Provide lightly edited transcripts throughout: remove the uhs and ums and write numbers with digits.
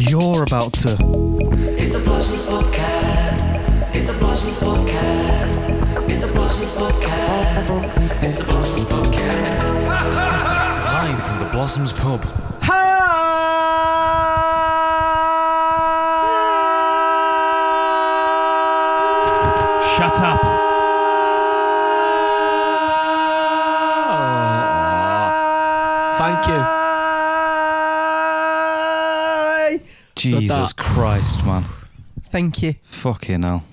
You're about to. It's a Blossoms podcast. It's a Blossoms podcast. It's a Blossoms podcast. It's a Blossoms podcast. Live from the Blossoms pub. Shut up. Thank you. Jesus Christ, man. Thank you. Fucking hell.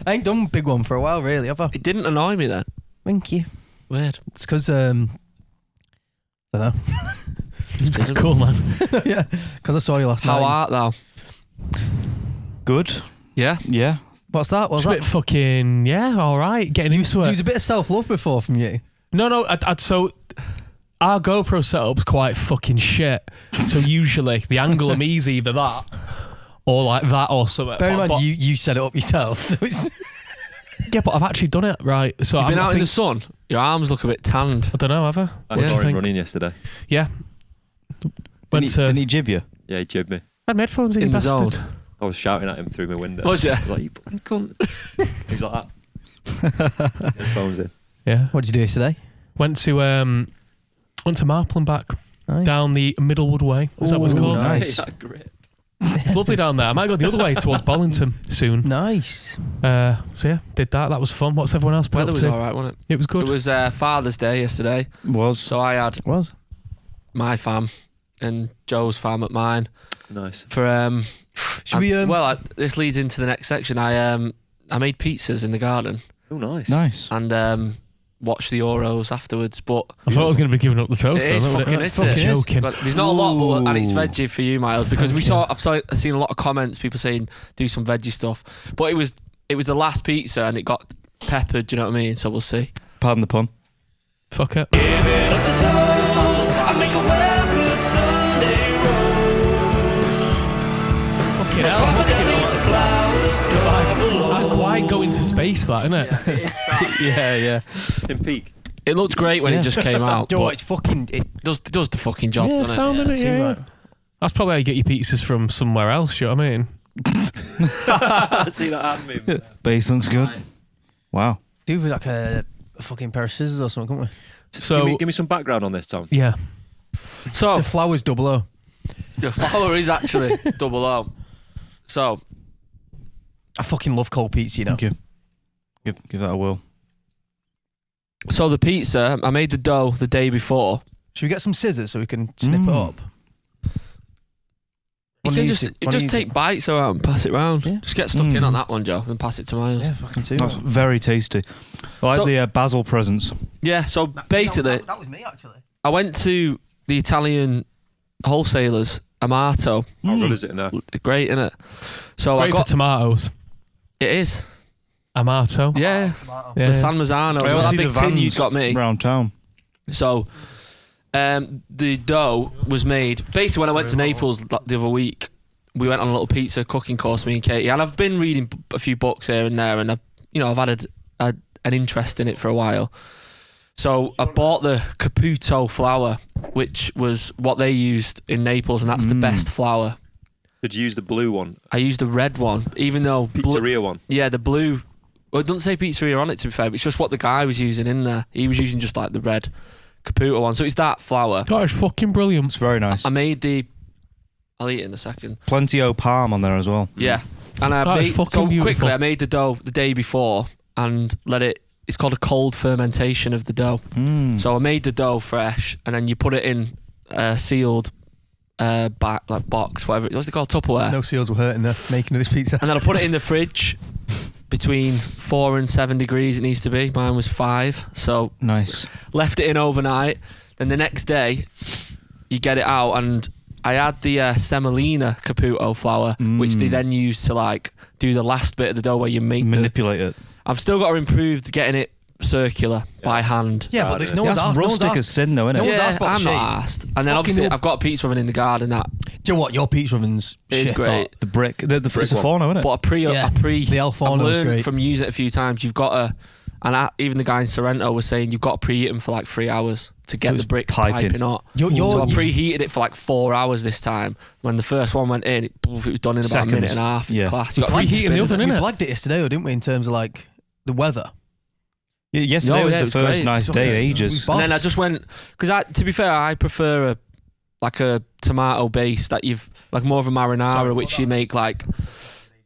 I ain't done a big one for a while, really, have I? It didn't annoy me then. Thank you. Weird. It's because, I don't know. Didn't. Cool, man. Yeah, because I saw you last How night. art thou? Good. Yeah. Yeah. What's that? What's It's a that? bit fucking, yeah, all right. Getting into There it. was a bit of self-love before from you. No, so our GoPro setup's quite fucking shit. So usually the angle of me is either that or like that or something. Bear in mind, But- you set it up yourself. So it's yeah, but I've actually done it right. So You've been I out in think, the sun. Your arms look a bit tanned. I don't know, have I? I What do saw you him think? running yesterday. Yeah. Went to. Didn't he jib you? Yeah, he jibbed me. I had headphones in, In you the zone. bastard. I was shouting at him through my window. Was ya? I was like, you fucking cunt. He's like that. Headphones in. Yeah. what did you do yesterday? Went to Marple and back Nice. down the Middlewood Way. Is that what it's Ooh, called? nice. Is that great? It's lovely down there. I might go the other way towards Bollington soon. Nice. So yeah, did that. That was fun. What's everyone else been Weather up was to? alright, wasn't it? It was good. It was Father's Day yesterday. Was. So I had It was. my fam and Joe's fam at mine. Nice. For Should we, this leads into the next section. I made pizzas in the garden Oh, nice. Nice. and watched the Euros afterwards. But I thought I was going to be giving up the toast. it is wasn't fucking, it? isn't it? Joking. But there's not a lot, but, and it's Ooh. veggie for you, Miles, because I've seen a lot of comments, people saying do some veggie stuff. But it was the last pizza and it got peppered. Do you know what I mean? So we'll see. Pardon the pun. Fuck it. Fucking hell. That's quite going to space, that, isn't it? Yeah. In peak. It looked great when Yeah. it just came out. Do you know what? But It's fucking. it does the fucking job, Yeah, doesn't it? sound in it, Too yeah. right. That's probably how you get your pizzas from somewhere else, you know what I mean? See that hand move? Base looks good. Wow. Do with like a fucking pair of scissors or something, couldn't we? So, Give me some background on this, Tom. yeah. So The flour's double O. the flour is actually double O. So I fucking love cold pizza, you know. Thank you. Give that a whirl. the pizza, I made the dough the day before. Should we get some scissors so we can snip it up? You One can needs just it- one just needs take it. bites around and pass it round. Yeah. Just get stuck in on that one, Joe, and pass it to Miles. Yeah, fucking two. That's very tasty. I like So- the basil presents. Yeah, so basically, that was me actually. I went to the Italian wholesalers, Amato. How good is it in there? Great, innit? So Great I got for tomatoes. it is. Amato. Yeah. Yeah. The San Marzano. I Well, always that see big the tin vans you'd got me. Round town. So the dough was made basically when I went to Naples the other week. We went on a little pizza cooking course, me and Katie, and I've been reading a few books here and there, and I've had an interest in it for a while. So I bought the Caputo flour, which was what they used in Naples, and that's the best flour. Did you use the blue one? I used the red one, even though Pizzeria one? yeah, the blue. Well, it doesn't say pizzeria on it, to be fair, but it's just what the guy was using in there. He was using just like the red Caputo one, so it's that flour. That is fucking brilliant. It's very nice. I made I'll eat it in a second. Plenty of palm on there as well. Yeah, and I That is made fucking beautiful. quickly. I made the dough the day before and let it. It's called a cold fermentation of the dough. So I made the dough fresh, and then you put it in a sealed box, whatever. What's it called? Tupperware. No seals were hurting the making of this pizza. And then I put it in the fridge between 4 and 7 degrees. It needs to be. Mine was 5, so Nice. left it in overnight. Then the next day, you get it out, and I had the semolina Caputo flour, which they then use to like do the last bit of the dough where you make Manipulate it. I've still got to improve getting it circular by hand. Yeah, but no one's That's asked. No one's rustic as asked. sin though, isn't No it? one's Yeah, asked about I'm the not shape. asked. And then Fucking obviously no- I've got a pizza oven in the garden that Do you know what? Your pizza oven's is shit great. hot. The brick. It's a Brick one. forno, isn't it? But Yeah, the El I've Forno's learned great. from using it a few times. You've got And even the guy in Sorrento was saying you've got to preheat them for like 3 hours to get So the it's bricks piping. piping hot. You're- So I preheated it for like 4 hours this time. When the first one went in, it was done in about a minute and a half. It's Yeah. class. You got Preheating the oven, We innit? blagged it yesterday, though, didn't we? In terms of like the weather. Yeah, yesterday No, was yeah, the it was first great. nice day in ages. And then I just went because to be fair, I prefer a tomato base that you've like more of a marinara, Sorry, which you make like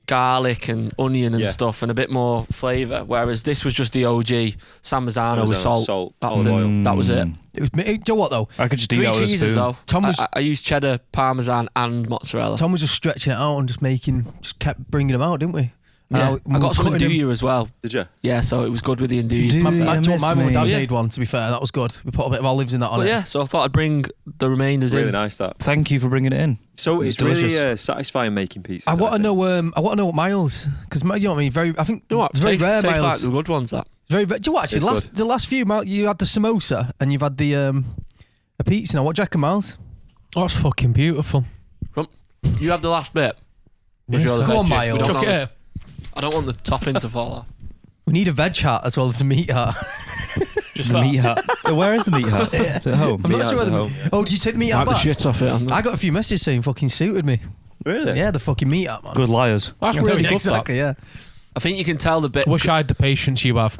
garlic and onion and Yeah. stuff and a bit more flavour. Whereas this was just the OG San Marzano with salt. That was olive it. oil. That was it. It was. Do you know what though? I could just eat 3 that with a cheeses spoon. though. Tom was- I used cheddar, parmesan, and mozzarella. Tom was just stretching it out and just kept bringing them out, didn't we? Yeah. And I got some cutting them- Nduja as well. Did you? Yeah, so it was good with the Nduja. Nduja. to be fair. My miss mum and dad me. made one. To be fair, that was good. We put a bit of olives in that on But it. yeah, so I thought I'd bring the remainders Really in. nice that. Thank you for bringing it in. So It it's was really delicious. satisfying making pizzas. I want to think. know. I want to know what Miles, because you know what I mean. I think You know what? it's very rare. Tastes like Miles. the good ones. That. Do you know what? Actually, It's the last few, Miles, you had the samosa and you've had the a pizza. Now, what do you reckon, Miles? Oh, that's fucking beautiful. You have the last bit. Yes, You're the Come on, veggie. Miles. We don't Chuck it know- here. I don't want the topping to fall off. We need a veg hat as well as a meat hat. Just The that. meat hat. Where is the meat hat? Is it at home? I'm Meat not hat's sure at whether. home. Oh, did you take the meat hat Wipe the back? shit off it. I got a few messages saying fucking suited me. Really? Yeah, the fucking meat hat, man. Good liars. That's really good. Exactly. Yeah. I think you can tell the bit. That. Wish I had the patience you have.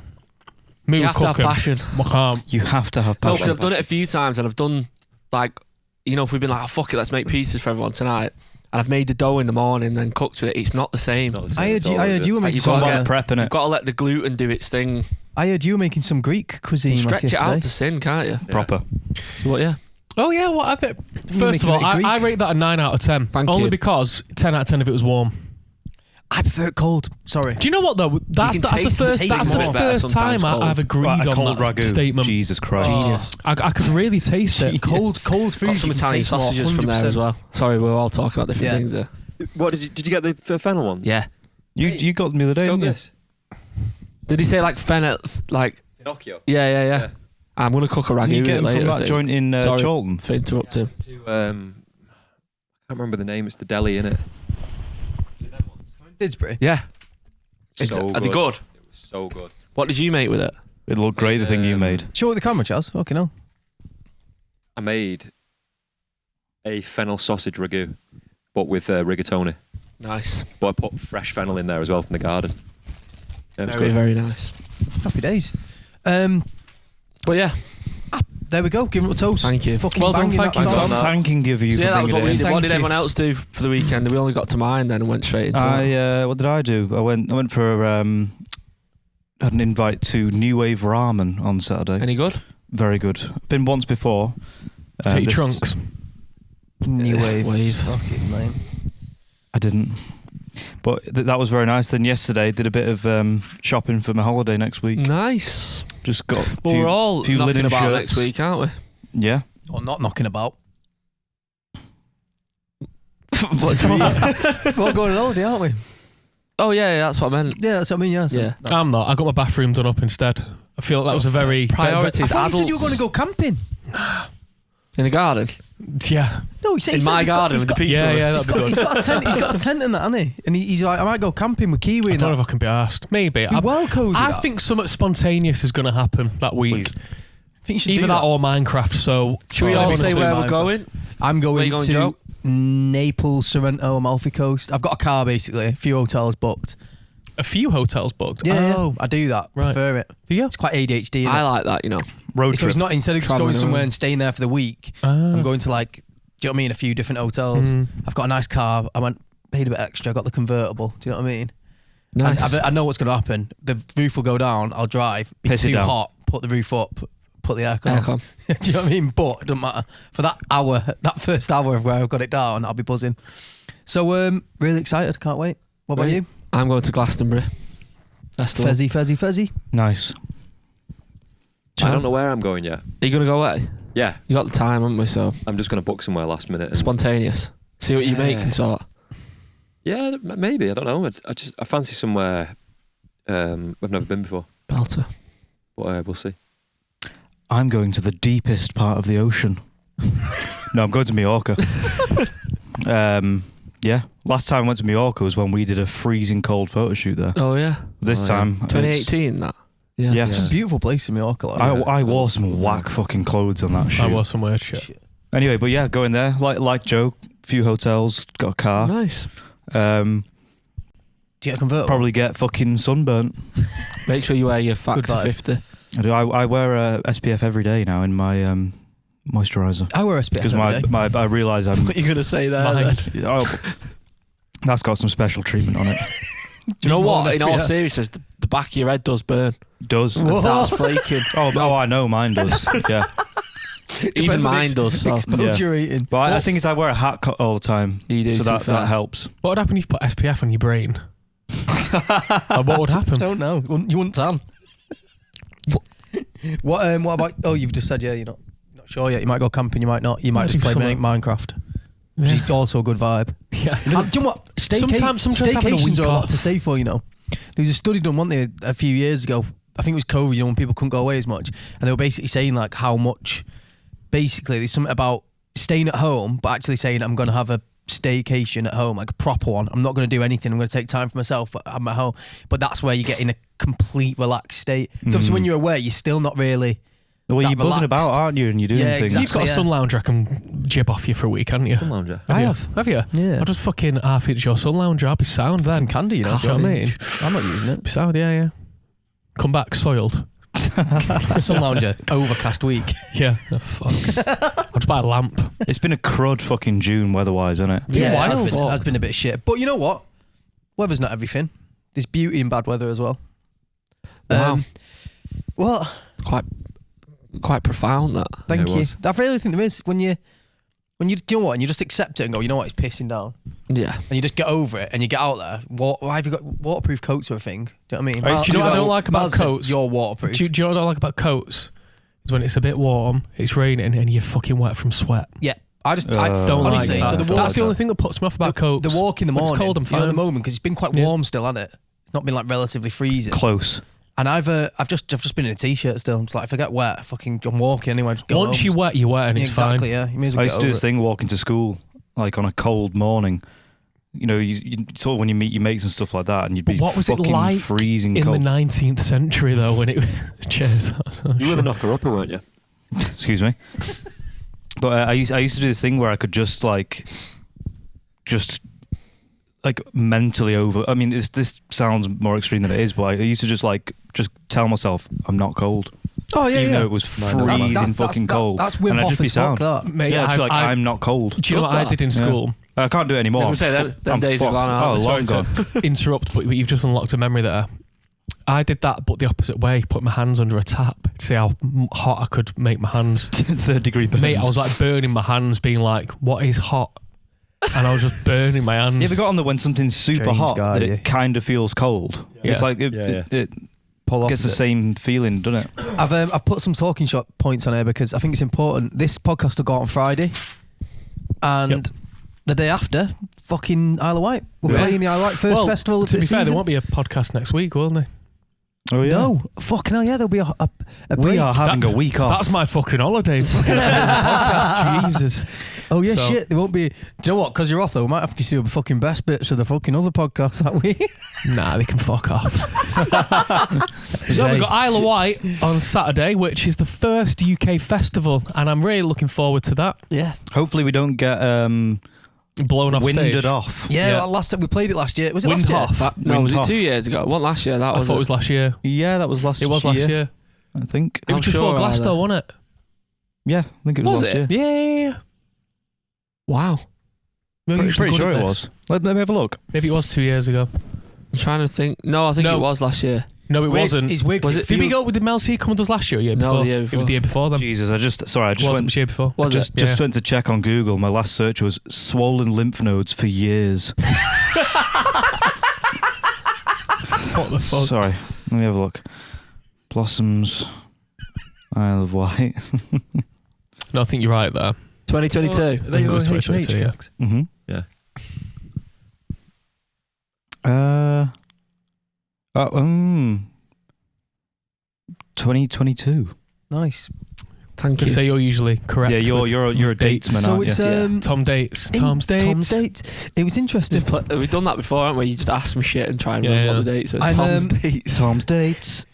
Me You with have to have cooking. passion. I can't. You have to have No, passion. because I've done it a few times and I've done like, if we've been like, oh fuck it, let's make pizzas for everyone tonight, and I've made the dough in the morning and then cooked with it. It's not the same. Not the same I heard at all, I is heard it? you were Like, making you've some. got to Lot of prep in You've it. got to let the gluten do its thing. I heard you were making some Greek cuisine. You like stretch it yesterday. out to sin, can't you? Yeah. Proper. So what? Yeah. Oh yeah, what I think. You're First of making all, it Greek. I rate that a 9 out of 10. Thank Only you. because 10 out of 10 if it was warm. I prefer it cold. Sorry. Do you know what though? That's can the taste first. the That's taste the a bit better first sometimes time cold. I've agreed Right, a on cold that ragu. statement. Jesus Christ. Genius. I can really taste it. Cold food. Got you some can Italian taste more, sausages from there 100%. as well. Sorry, we're all talking about different Yeah. things there. What did you get the fennel one? Yeah. You got me the other day, didn't you? this. Did he say like fennel? Like Pinocchio. yeah. I'm gonna cook a ragu Didn't you with get it him later. from I that think. joint in Sorry. Chorlton? For interrupting. To I can't remember the name. It's the deli, innit? Didsbury. Yeah. So Are they good? It was so good. What did you make with it? It looked great, the thing you made. Show it the camera, Charles. Okay, no. I made a fennel sausage ragu, but with rigatoni. Nice. But I put fresh fennel in there as well from the garden. Yeah, it was Very, good. very nice. Happy days. But yeah, There we go. Give him a toast. Thank you. Fucking Well done, banging thank that you. song. that. Thanking you so for yeah, that was bringing what it we in. did. What Thank did you. everyone else do for the weekend? We only got to mine then and went straight into it. What did I do? I went for had an invite to New Wave Ramen on Saturday. Any good? Very good. Been once before. Take your This- trunks. New wave. Wave. Fucking lame. I didn't. But that was very nice. Then yesterday did a bit of shopping for my holiday next week. Nice. Just got a Well, few, we're all few knocking linen about shirts. next week, aren't we? Yeah. Or not knocking about. What do you mean? We're all going on holiday, aren't we? Oh yeah, that's what I meant. Yeah, that's what I mean. Yeah. so- Yeah. I'm not. I got my bathroom done up instead. I feel like that was a very Priorities. I thought you said you were Adults. going to go camping. In the garden. Yeah, No, he said In he my said garden he's with the got, pizza. yeah, oven. yeah. That'd be he's good. got a tent. He's got a tent in that, hasn't he? And he's like, I might go camping with Kiwi. I And don't know that. if I can be asked. Maybe. Be well cozy. I that. think something spontaneous is going to happen that week. I think you should Either do that or Minecraft. So Should we Oh, all I wanna say see where mine. we're going? I'm Where going you going, to Joe? Naples, Sorrento, Amalfi Coast. I've got a car basically, a few hotels booked. a few hotels booked. Yeah, Oh, I do that. Right. Prefer it. do you? It's quite ADHD. I innit? like that, you know. Road So trip. it's not, instead of just Travelling going somewhere around. and staying there for the week, I'm going to like, do you know what I mean? A few different hotels. I've got a nice car. I paid a bit extra. I got the convertible. Do you know what I mean? Nice. And I know what's going to happen. The roof will go down. I'll drive. Be Piss it too down. hot. Put the roof up. Put the aircon on. Aircon. Do you know what I mean? But it doesn't matter. For that hour, that first hour of where I've got it down, I'll be buzzing. So really excited. Can't wait. What about Right. you? I'm going to Glastonbury. That's the one. Fezzy. Nice. I don't know where I'm going yet. Are you going to go away? Yeah, You got the time, haven't we? So I'm just going to book somewhere last minute. And spontaneous. See what you make Yeah. and sort. yeah, maybe. I don't know. I fancy somewhere I've never been before. Belter. But we'll see. I'm going to the deepest part of the ocean. No, I'm going to Mallorca. Yeah. Last time I went to Mallorca was when we did a freezing cold photo shoot there. Oh yeah. This Oh, yeah. time, it's- 2018. That. Yeah. Yes. It's a beautiful place in Mallorca. Like, I wore some whack fucking clothes on that shoot. I wore some weird shit. Anyway, but yeah, going there like Joe, few hotels, got a car. Nice. Um, Do you get a convertible? probably get fucking sunburnt. Make sure you wear your Good Factor vibe. 50. I do. I wear SPF every day now in my moisturiser I wear a SPF because every day. I realise I'm. What are you going to say there? Mine. then? Oh, that's got some special treatment on it. Do you know Just more what? In all SPF. seriousness, the back of your head does burn. Does. And starts flaking. Oh, I know mine does. Yeah, Even Depends on mine does. So. Exposure Yeah. eating. but I think I wear a hat all the time, You do, so to be that fair. helps. What would happen if you put SPF on your brain? What would happen? Don't know. You wouldn't tan. What about? Oh, you've just said you're not sure yet. You might go camping. You might not. You might Might just do play something. Minecraft. Which is also a good vibe. Yeah. Do you know what? Sometimes having a Staycations week are a lot off. to say for, you know. There was a study done, wasn't there, a few years ago. I think it was COVID, you know, when people couldn't go away as much. And they were basically saying, like, how much, basically, there's something about staying at home, but actually saying, I'm going to have a staycation at home, like a proper one. I'm not going to do anything. I'm going to take time for myself, but I'm at home. But that's where you get in a complete relaxed state. So obviously when you're away, you're still not really... Well, that you're buzzing relaxed. about, aren't you? And you're doing Yeah, things. exactly. You've got a Yeah. sun lounger I can jib off you for a week, haven't you? Sun lounger. I have. Have you? Yeah. I'll just fucking half inch your sun lounger. I'll be sound then. And candy, you know. Do you know what I mean? I'm not using it. Be sound, yeah. Come back soiled. Sun lounger, overcast week. Yeah. Oh, fuck. I'll just buy a lamp. It's been a crud fucking June weather-wise, hasn't it? Yeah, it has wild. been, has been a bit shit. But you know what? Weather's not everything. There's beauty in bad weather as well. Wow. Well, Quite profound, that. thank Yeah, it you. was. I really think there is when you do you know what, and you just accept it and go, you know what, it's pissing down, Yeah. and you just get over it and you get out there. Why have you got waterproof coats or a thing? Do you know what I mean? I used to Do you know what I do don't like about Maz said coats? You're waterproof. Do you know what I don't like about coats? Is when it's a bit warm, it's raining, and you're fucking wet from sweat. yeah, I just Don't honestly, like so that. the That's the walk, only thing that puts me off about coats. the walk in the When morning, it's cold, I'm you know, at the fine. moment because it's been quite Yeah. warm still, hasn't it? It's not been like relatively freezing. Close. And I've just been in a t-shirt still. I'm just like, if I get wet, I'm walking anyway. Just go Once home. you're wet, and it's exactly, fine. yeah. You may as well I get used to do over this it. thing walking to school, like on a cold morning. You know, you sort of when you meet your mates and stuff like that, and you'd be But what was it fucking like freezing In cold. the 19th century, though, when it... Cheers. You were the knocker-upper, weren't you? Excuse me. But I used to do this thing where I could just mentally over. I mean, this sounds more extreme than it is, but I used to just tell myself I'm not cold, Oh yeah, even yeah. though it was Mine was- freezing fucking cold. That's Wim and I'd Hof just be as fuck, sound. that. Mate, Yeah, I'd just be like, I- I'm not cold. Do you know what I did in school? I can't do it anymore. I was gonna say, them I'm days are fucked. gone out. Oh, Sorry long to gone. interrupt, but you've just unlocked a memory there. I did that, but the opposite way. Put my hands under a tap to see how hot I could make my hands. 3rd-degree burns. Mate, I was like burning my hands, being like, "What is hot?" And I was just burning my hands. You ever got on the when something's super Strange hot guy, that yeah. it kind of feels cold? Yeah. It's like it Pull off gets the this. same feeling, doesn't it? I've put some talking shot points on here because I think it's important. This podcast will go out on Friday, and Yep. the day after, fucking Isle of Wight. We're Yeah. playing the Isle of Wight first festival of To the be fair, there season. won't be a podcast next week, will there? Oh yeah. No, fucking hell, yeah, there'll be a We break. are having a week off. That's my fucking holiday. Fucking podcast, Jesus. Oh yeah, So- shit. There won't be. Do you know what? Because you're off though, we might have to do the fucking best bits of the fucking other podcast that week. Nah, they can fuck off. So we've got Isle of Wight on Saturday, which is the first UK festival, and I'm really looking forward to that. Yeah, Hopefully we don't get Blown off winded stage. off. yeah. Yeah. Last time we played it last year. Was it last year? Windhoff. No, was it Windhoff. 2 years ago? It wasn't last year. That I was thought it was last year. Yeah, that was last It was last year. I think. It was I'm before sure Glasgow, either. wasn't it? Yeah, I think it was, Was last it? year. Yeah. Wow. We're Pretty usually good sure at it this. was. Let me have a look. Maybe it was 2 years ago. I'm trying to think. No, I think No. it was last year. No, it wasn't. It's weird. 'cause Was it- Did we feels- go with the Mel C come with us last year or year No, before? the year It was before. the year before then. Jesus, I just It wasn't went. the year before. Was just it? went to check on Google. My last search was swollen lymph nodes for years. What the fuck? Sorry, let me have a look. Blossoms, Isle of Wight. No, I think you're right there. 2022. I think it was 2022, yeah. Mm-hmm. Yeah. 2022. Nice. Thank Can you. say you're usually correct. Yeah, you're with a dates. datesman, So aren't it's you? Tom Dates. Tom's Dates. Tom's dates. It was interesting. We've done that before, haven't we? You just ask me shit and try and Yeah, remember yeah. what the dates are. I'm, Tom's dates. Tom's dates.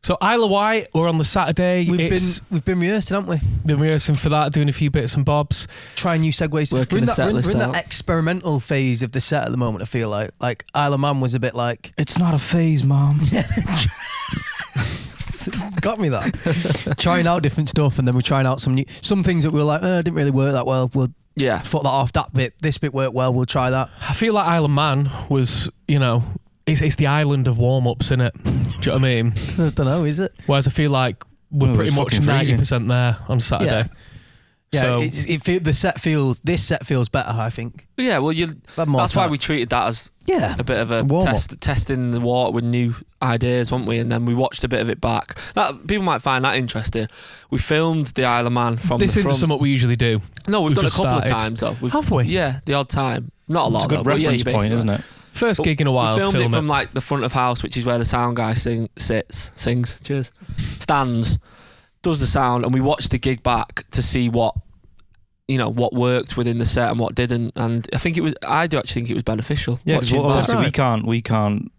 So Isle of Wight, we're on the Saturday. We've been rehearsing, haven't we? Been rehearsing for that, doing a few bits and bobs. Trying new segues. Working We're the set in list that out. experimental phase of the set at the moment. I feel like Isle of Man was a bit like It's not a phase, Mom. it's got me that trying out different stuff, and then we're trying out some things that we were like, didn't really work that well. We'll Yeah. fuck that off. This bit worked well. We'll try that. I feel like Isle of Man was, it's the island of warm-ups, innit? Do you know what I mean? I don't know, is it? Whereas I feel like we're Well, it pretty was much fucking freezing. 90% there on Saturday. Yeah, So this set feels better. I think. Yeah, well, that's why we treated that as Yeah, a bit of a warm-up. testing the water with new ideas, weren't we? And then we watched a bit of it back. That people might find that interesting. We filmed the Isle of Man from this the isn't front. something we usually do. No, we've done a just couple started. of times though. Have we? Yeah, the odd time. Not a lot. It's a good though, but yeah, reference you point, basically- isn't it? First gig in a while. We filmed it film from like the front of house, which is where the sound guy sings. Cheers. Stands, does the sound, and we watched the gig back to see what worked within the set and what didn't. And I do actually think it was beneficial. Yeah, because watching obviously back. we can't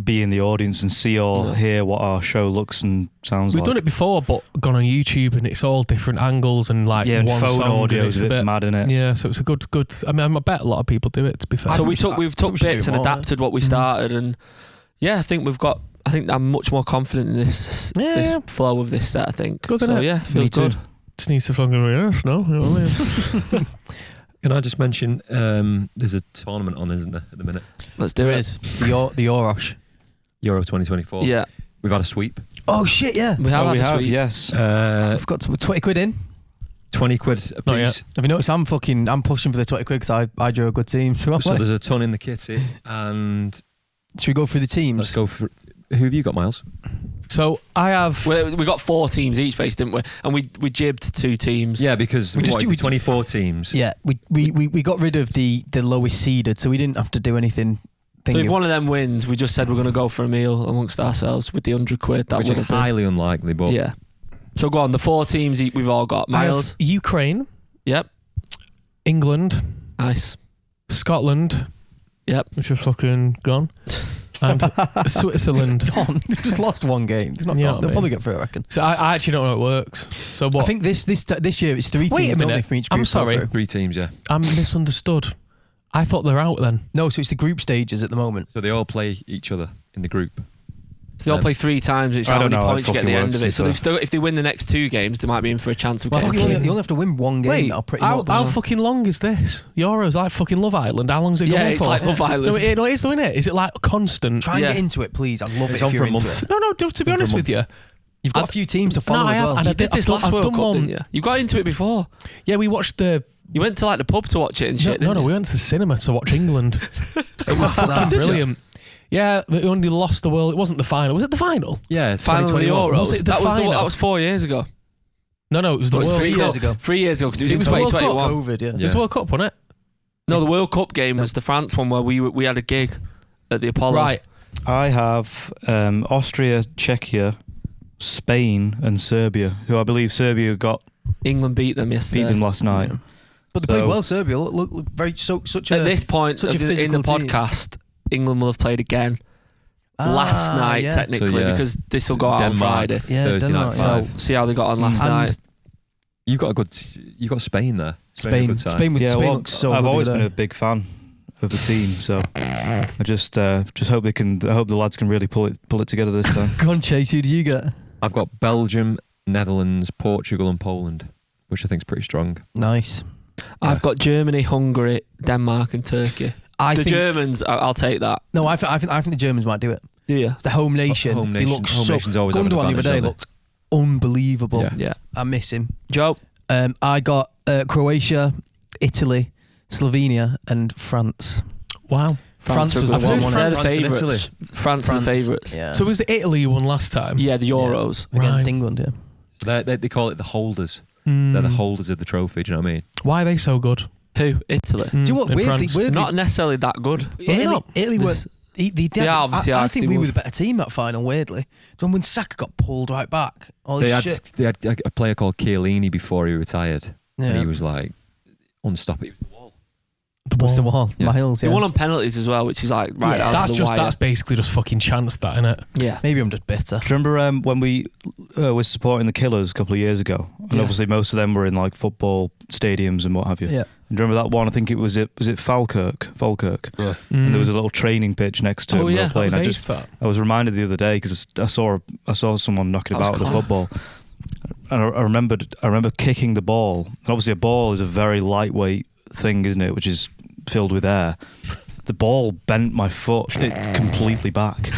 be in the audience and see or No. hear what our show looks and sounds We've like. done it before, but gone on YouTube and it's all different angles and like Yeah, and one phone song. audio and is it's a bit mad, innit? Yeah, so it's a good. I mean, I bet a lot of people do it. To be fair, So I we've think we took should do bits and more, adapted what we started, and yeah, I think I'm much more confident in this Yeah. flow of this set. I think. Good, so innit? yeah, feels Me too. good. just needs to fucking rehearse, no? You know what I mean? Can I just mention there's a tournament on, isn't there, at the minute? Let's do There it. is the Orosh. Euro 2024. Yeah, We've had a sweep. Oh shit! Yeah, we have. Oh, we had a have, sweet- yes. I've got 20 quid in. 20 quid a Not yet. piece. Have you noticed? I'm pushing for the 20 quid because I drew a good team. So, So there's a ton in the kitty, and should we go through the let's teams? go for. Who have you got, Miles? So I have. We got 4 teams each, base, didn't we? And we jibbed 2 teams. Yeah, because We just what is do- it, 24 teams. Yeah, we got rid of the lowest seeded, so we didn't have to do anything. So if one of them wins, we just said we're going to go for a meal amongst ourselves with the 100 quid. That Which would is have been. highly unlikely, but Yeah. So go on. The 4 teams we've all got. I have Miles. Ukraine, Yep. England, Nice. Scotland. Yep. Which is fucking gone. And Switzerland. Gone. They've just lost one game. They're not You know gone. what I They'll mean? probably get through, I reckon. So I actually don't know how it works. So what? I think this year it's 3 teams. Wait a don't minute. they, from each I'm group go sorry. through? 3 teams, yeah. I'm misunderstood. I thought they're out then. No, so it's the group stages at the moment. So they all play each other in the group. So they all play 3 times. It's I how don't many know how it points you get at the fucking end of works, it. So and they've still, if they win the next 2 games, they might be in for a chance of Well, I think getting. you only have to win one game. Wait, now, pretty how, much. how fucking long is this? Euros like fucking Love Island. How long's it Yeah, going it's for? like Love Island. No, it is, doing it. Is it like constant? Try and Yeah. get into it, please. I'd love It's it on if for you're a into month. it. No, to be For a honest month. with you. You've got I've- a few teams to follow I as have, well. and I You did this I've last done World Cup, one. didn't you? You got into it before. Yeah, we watched the. You went to like the pub to watch it and shit. No, didn't we you? went to the cinema to watch England. It was fucking Did you? brilliant. Yeah, they only lost the world. It wasn't the final. Was it the final? Yeah, Final of the 2021. Euros. Was it the that final? that was 4 years ago. No, it was the It was World 3 Cup. years ago. 3 years ago because it was It in was the World Cup. 2021. COVID, yeah. It was the World Cup, wasn't it? No, the World Cup game was the France one where we had a gig at the Apollo. Right. I have Austria, Czechia, Spain, and Serbia, who I believe Serbia got England beat them yesterday. beat them last night. But they played So- well, Serbia. Look very such a. At this point such a in the physical team. podcast, England will have played again last night, yeah. technically, So, yeah. because this will go out on Denmark, Friday. Yeah, Thursday Denmark, night yeah. 5. See how they got on last And night. You got Spain there. a Spain, good side. Spain, Yeah, Spain well, looks so I've good always over been there. a big fan of the team, so I just hope they can. I hope the lads can really pull it together this time. Go on, Chase. Who did you get? I've got Belgium, Netherlands, Portugal, and Poland, which I think is pretty strong. Nice. I've got Germany, Hungary, Denmark, and Turkey. I The think Germans, I'll take that. no. I think the Germans might do it. Do you? It's the home nation. Home They nation- look home so. nation's always Gundogan have an the other advantage, day don't they? looked unbelievable. Yeah. Yeah. I miss him. Joe? I got Croatia, Italy, Slovenia, and France. Wow. France was the I've one, heard wasn't they're it? the France and favourites. France are the favourites. Yeah. So was it Italy who won last time? Yeah, the Euros. Against Right. England, yeah. So they call it the holders. Mm. They're the holders of the trophy. Do you know what I mean? Why are they so good? Who? Italy. Mm, Do you know what? in Weirdly, France. Not necessarily that good. Italy were. This- They are obviously I hard think to we win. were the better team that final. Weirdly, when Saka got pulled right back, all They this had, shit. they had a player called Chiellini before he retired, and Yeah. he was like unstoppable. He was the wall. What's the wall? Yeah. Miles, They yeah. won on penalties as well, which is like right Yeah, down to the wire. That's basically just fucking chance, that, innit? Yeah. Maybe I'm just bitter. Do you remember when we were supporting the Killers a couple of years ago? And Yeah. obviously most of them were in like football stadiums and what have you. Yeah. And do you remember that one? I think it was Falkirk. Yeah. And there was a little training pitch next to it. Oh, we yeah, were that playing. was I was reminded the other day because I saw someone knocking That was about the class. football. And I remember kicking the ball. And obviously a ball is a very lightweight thing, isn't it? Which is filled with air. The ball bent my foot completely back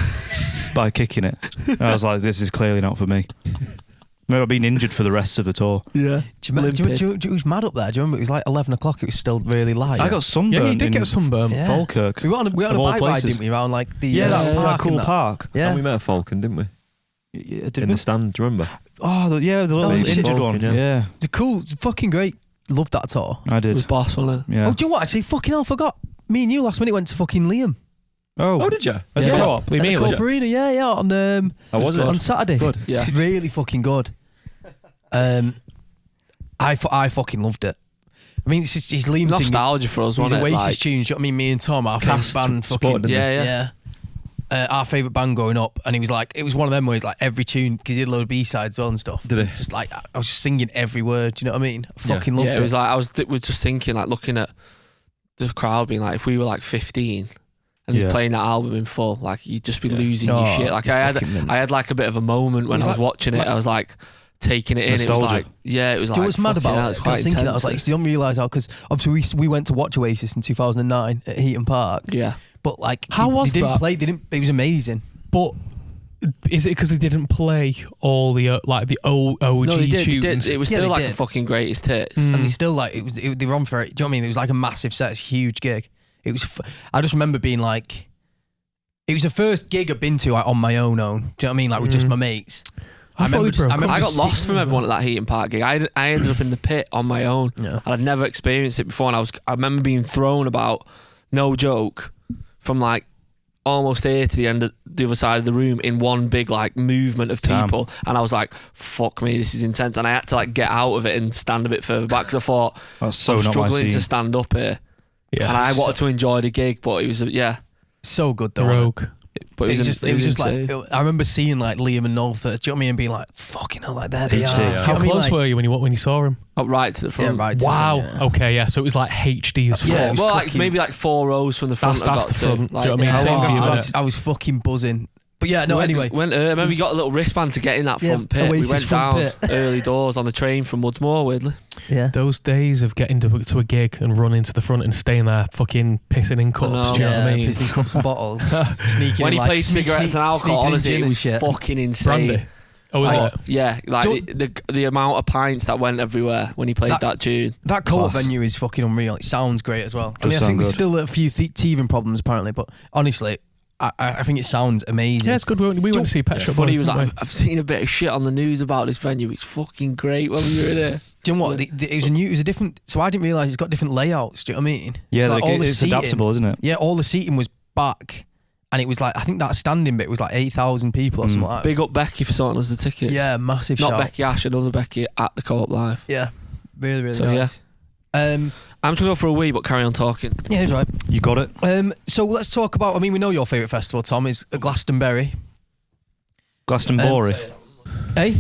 by kicking it. And I was like, this is clearly not for me. Maybe I've been injured for the rest of the tour. Yeah. Do you was mad up there? Do you remember? It was like 11 o'clock. It was still really light. I got sunburned. Yeah, you did get sunburned. Yeah. Falkirk. We were on a Of all bike ride, places. didn't we? Around like the that park cool and that. park. Yeah. And we met a Falcon, didn't we? Yeah, did In we? the stand, do you remember? Oh, the little Oh, injured Falcon, one. yeah. Yeah, It's a cool, it's fucking great. Loved that tour. I It was did. boss, wasn't it? Yeah. Oh, do you know what? Actually, fucking hell, forgot. Me and you last minute went to fucking Liam. Oh, did you? At the Yeah. co-op. At the Liam Co-op Arena, yeah, on How was it? on Saturday. Good. Yeah. Really fucking good. I fucking loved it. I mean, it's Liam singing. Nostalgia for us, These wasn't it? Oasis Like, tunes. You know what I mean? Me and Tom, our favourite Cast band, support, fucking didn't they? yeah. Our favourite band growing up, and he was like, it was one of them where he's like every tune because he had a load of B-sides on and stuff. Did he? Just like I was just singing every word. Do you know what I mean? I Yeah. fucking loved Yeah, it. it was like I was just thinking, like looking at the crowd, being like, if we were like 15 and he's Yeah. playing that album in full, like you'd just be losing Oh, your shit. Like you I fucking mint. had like a bit of a moment when It was I was like- watching it. I was like taking it in. It Nostalgia. was like, yeah, it was Do like. you know what's mad fucking hell, about it? it's I quite was thinking that I was intense. like, you don't realise how, because obviously we went to watch Oasis in 2009 at Heaton Park, Yeah, but like How they was didn't that? play. They didn't. It was amazing. But is it because they didn't play all the like the OG no, they did. They tunes? did. It was Yeah, still they like a did. fucking greatest hits. Mm. And they still like they were on for it. Do you know what I mean? It was like a massive set, it's a huge gig. It was. I just remember being like, it was the first gig I've been to like, on my own. Do you know what I mean? Like with just my mates. I thought we broke up. I got seeing- lost from everyone at that Heaton Park gig. I ended up in the pit on my own. Yeah. And I'd never experienced it before, and I remember being thrown about, no joke, from like almost here to the end of the other side of the room in one big like movement of Damn. people, and I was like, fuck me, this is intense, and I had to like get out of it and stand a bit further back because I thought That's so I'm not my struggling scene. to stand up here, Yeah, and I wanted to enjoy the gig, but it was yeah, So good the though. wasn't it? Rogue. but It was just insane. like I remember seeing like Liam and Noel first. Do you know what I mean? And being like, fucking hell, like there they HD. are. Do you know How what I mean? close Like, were you when you saw him? Up right to the front. Yeah, right. to the Wow. front, yeah. Okay, yeah. So it was like HD as fuck. Yeah, it was well, like fucking- maybe like 4 rows from the front. That's I got the to. front. Do you Like, know what I mean? yeah, Same I- view, I- innit? I was fucking buzzing. But yeah, no. Anyway, remember we got a little wristband to get in that Yeah, front pit. We Oasis went front down pit. early doors on the train from Woodsmore, weirdly. yeah. Those days of getting to a gig and running to the front and staying there fucking pissing in cups. know. Do you know what I mean? Pissing cups and bottles, sneaking. When in, he like, played cigarettes and alcohol, sneaking in honestly, gin it and was shit. fucking insane. Brandy. Oh, was Like, it? yeah, like the amount of pints that went everywhere when he played that tune. That co-op Class. venue is fucking unreal. It sounds great as well. I Does mean, I think sound there's good. still a few teething problems apparently, but honestly, I think it sounds amazing. Yeah, it's good. We went to see Pet Shop Funny, Boys. he was didn't like, I've seen a bit of shit on the news about this venue. It's fucking great when we were in there. Do you know what? It was a different. So I didn't realise it's got different layouts. Do you know what I mean? Yeah, It's like all the it's seating- adaptable, isn't it? Yeah, all the seating was back, and it was like I think that standing bit was like 8,000 people or something like that. Big up Becky for sorting us the tickets. Yeah, massive Not shout. Becky Ash, another Becky at the Co-op Live. Yeah, really, really So, nice. I'm just going to go for a wee, but carry on talking. Yeah, he's right. You got it. So let's talk about. I mean, we know your favourite festival, Tom, is Glastonbury. Glastonbury. Eh?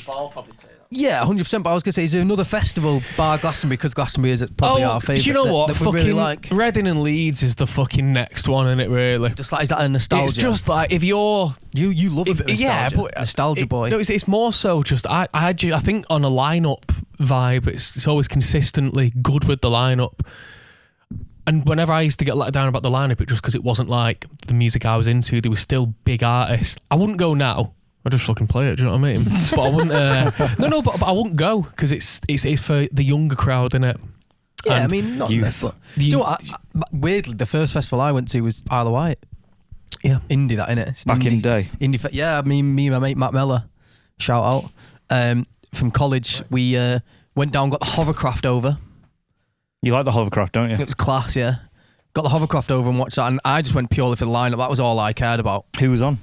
I'll probably say that. Yeah, 100%. But I was gonna say, is there another festival bar Glastonbury? Because Glastonbury is probably our favourite. Do you know what? That we Fucking really like. Reading and Leeds is the fucking next one, isn't it? Really. Just like, is that a nostalgia? It's just like if you're you love a bit of nostalgia. yeah, but nostalgia boy. No, it's more so just I think on a lineup vibe, it's always consistently good with the lineup. And whenever I used to get let down about the lineup, it just because it wasn't like the music I was into. There was still big artists. I wouldn't go now. I just fucking play it. Do you know what I mean? But I wouldn't. No, but I wouldn't go because it's for the younger crowd, innit? Yeah, I And mean, not youth. but do you know what? Weirdly, the first festival I went to was Isle of Wight. Yeah. Indie, that innit? It's an Back in indie- the day. Indie, yeah, me and my mate Matt Meller, shout out. From college, we went down, got the hovercraft over. You like the hovercraft, don't you? It was class, yeah. Got the hovercraft over and watched that, and I just went purely for the lineup. That was all I cared about. Who was on?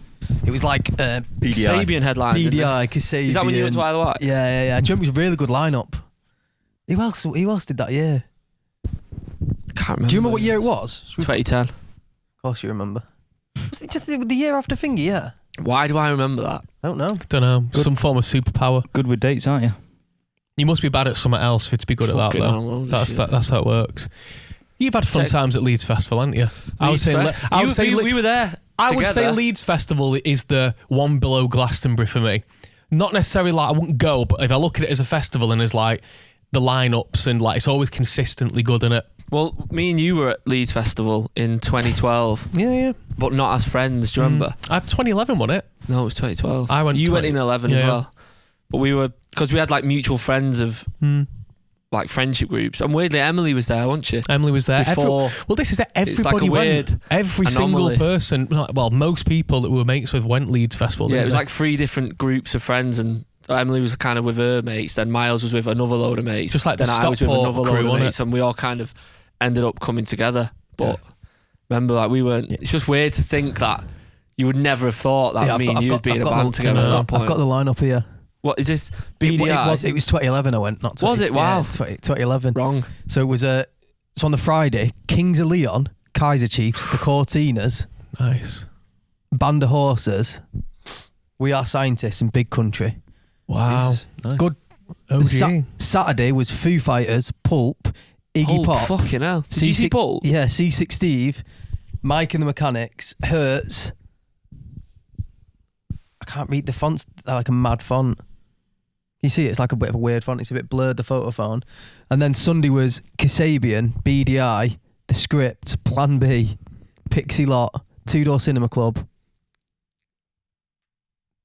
It was like Kasabian headline. PDI, Kasabian. Is that when you went to Isle of Wight? Yeah. Do you remember it was a really good lineup? Who else did that? Yeah. Can't can't remember. Do you remember what year it was? 2010. Of course you remember. Was it just the year after Thingy? Yeah. Why do I remember that? I don't know. Don't know. Some form of superpower. Good with dates, aren't you? You must be bad at something else for it to be good at that, Fucking though. hell, loads of shit. That's how it works. You've had fun times at Leeds Festival, haven't you? I would say we were there. I would say together. Leeds Festival is the one below Glastonbury for me. Not necessarily like I wouldn't go, but if I look at it as a festival and as like the lineups and like it's always consistently good in it. Well, me and you were at Leeds Festival in 2012, Yeah. but not as friends. Do you remember? I had 2011, wasn't it? No, it was 2012. I went. You went in 11 as Yeah. well, but we were because we had like mutual friends of like friendship groups, and weirdly Emily was there, wasn't she? Emily was there. Before, Well, this is it. it's like Everybody a went. weird Every anomaly. single person. Well, most people that we were mates with went Leeds Festival. Yeah, didn't it was they? like 3 different groups of friends, and Emily was kind of with her mates, then Miles was with another load of mates, Just like the then I was with Stockport another crew, load of wasn't mates, and we all kind of ended up coming together. But remember, like we weren't. It's just weird to think that you would never have thought that me and you'd be in a band together at that point. I've got the lineup here. What is this? It BDI? was 2011 I went, not 20, Was it? Wow. 2011. Wrong. So it was so on the Friday, Kings of Leon, Kaiser Chiefs, the Cortinas, Nice. Band of Horses, We Are Scientists and Big Country. Wow. Nice. Good. OG. Saturday was Foo Fighters, Pulp, Iggy Oh, Pop. fucking hell. Did you see Pulp? Yeah, C6 Steve, Mike and the Mechanics, Hertz. I can't read the fonts. They're like a mad font. You see, it's like a bit of a weird font. It's a bit blurred, the photo phone. And then Sunday was Kasabian, BDI, The Script, Plan B, Pixie Lot, Two Door Cinema Club.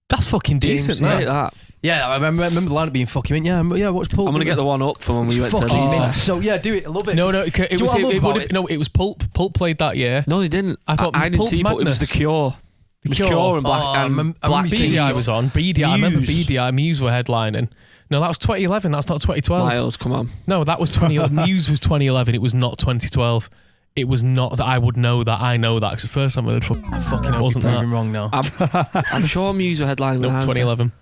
That's fucking James, decent, Like mate. that. Yeah, I remember the lineup being fucking mint. Yeah, watch Pulp. I'm gonna get the one up from when we went to fucking Leeds mint. Fest. So yeah, do it. I love it. No, Do it you was. know what I love It about would. it? No, it was Pulp. Pulp played that year. No, they didn't. I thought I didn't Pulp see Pulp. It was Madness. The Cure. It was Cure and Black I and remember Black seeing BDI Keys. was on. BDI. I remember Muse. BDI. Muse were headlining. No, that was 2011. That's not 2012. Miles, come on. No, that was 2011. Muse was 2011. It was not 2012. It was not that I would know that. I know that because the first time I heard I fucking hope wasn't you're that. proving wrong now. I'm sure Muse were headlining when No, I was 2011. there.